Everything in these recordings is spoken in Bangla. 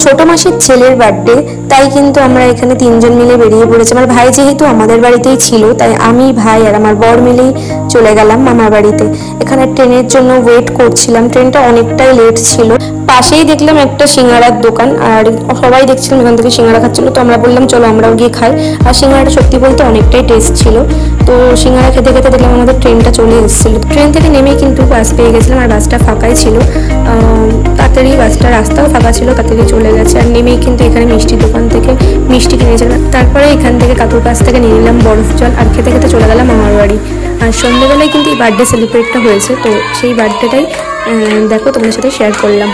ছোট মাসির ছেলের বার্থডে, তাই কিন্তু আমরা এখানে তিনজন মিলে বেরিয়ে পড়েছি। আমার ভাই যেহেতু আমাদের বাড়িতেই ছিল, তাই আমি, ভাই আর আমার বর মিলেই চলে গেলাম মামার বাড়িতে। এখানে ট্রেনের জন্য ওয়েট করছিলাম, ট্রেনটা অনেকটাই লেট ছিল। পাশেই দেখলাম একটা সিঙ্গারার দোকান, আর সবাই দেখছিলাম এখান থেকে সিঙ্গারা খাচ্ছিল, তো আমরা বললাম চলো আমরাও গিয়ে খাই। আর সিঙ্গারাটা সত্যি বলতে অনেকটাই টেস্ট ছিল। তো সিঙ্গারা খেতে খেতে দেখলাম আমাদের ট্রেনটা চলে এসেছিল। ট্রেন থেকে নেমেই কিন্তু বাস পেয়ে গেছিলাম, আর বাসটা ফাঁকাই ছিল। তাড়াতাড়ি বাসটা, রাস্তাও ফাঁকা ছিল, তাড়াতাড়ি চলে গেছে। আর নেমেই কিন্তু এখানে মিষ্টির দোকান থেকে মিষ্টি কিনেছিলাম। তারপরে এখান থেকে কাকুর কাছ থেকে নিয়ে নিলাম বরফ জল, আর খেতে খেতে চলে গেলাম মামার বাড়ি। আর সন্ধ্যেবেলায় কিন্তু এই বার্থডে সেলিব্রেটটা হয়েছে, তো সেই বার্থডেটাই দেখো তোমাদের সাথে শেয়ার করলাম।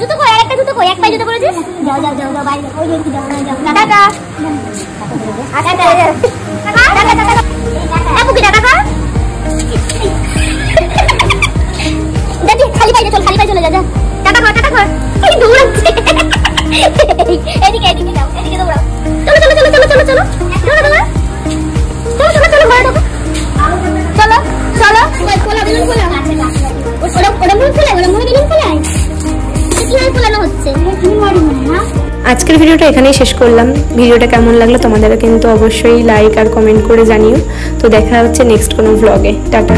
জুতো কই, আরেকটা জুতো কই, এক পায়ে জুতো পরেছিস? যাও যাও যাও যাও বাইরে, ওই দেখি যাও যাও। টাটা টাটা টাটা টাটা আপু কি টাটা খা? দেখি খালি পায়ে চল, খালি পায়ে চলে যা যা। টাটা খা, টাটা খা। এই দৌড়াচ্ছে। এদিকে এদিকে যাও, এদিকে দৌড়াও। চলো চলো চলো চলো চলো চলো দৌড়া দৌড়া। চলো চলো চলো ঘরে ঢোকো। চলো চলো ওই কোলা বেলুন কোলা। ওরা ওরা বেলুন কোলা, ওরা মনে বেলুন কোলা। আজকের ভিডিওটা এখানেই শেষ করলাম। ভিডিওটা কেমন লাগলো তোমাদের কিন্তু অবশ্যই লাইক আর কমেন্ট করে জানিও। তো দেখা হচ্ছে নেক্সট কোনো ভ্লগে। টাটা।